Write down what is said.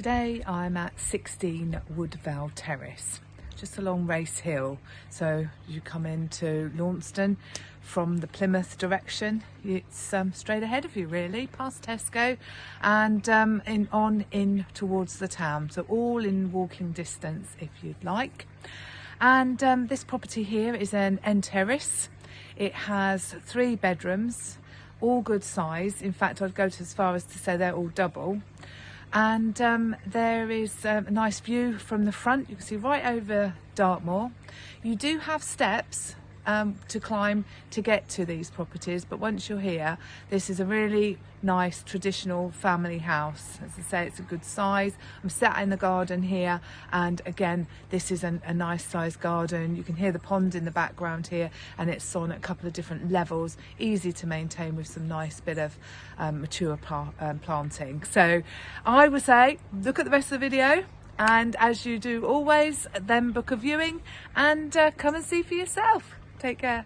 Today I'm at 16 Woodvale Terrace, just along Race Hill. So you come into Launceston from the Plymouth direction, it's straight ahead of you really, past Tesco and in towards the town. So all in walking distance if you'd like. And this property here is an end-terrace. It has 3 bedrooms, all good size. In fact, I'd go as far as to say they're all double. And there is a nice view from the front. You can see right over Dartmoor. You do have steps to climb to get to these properties, but once you're here, this is a really nice traditional family house. As I say, it's a good size. I'm sat in the garden here, and again, this is a nice sized garden. You can hear the pond in the background here, and it's on a couple of different levels, easy to maintain with some nice bit of mature planting. So I would say look at the rest of the video, and as you do always, then book a viewing and come and see for yourself. Take care.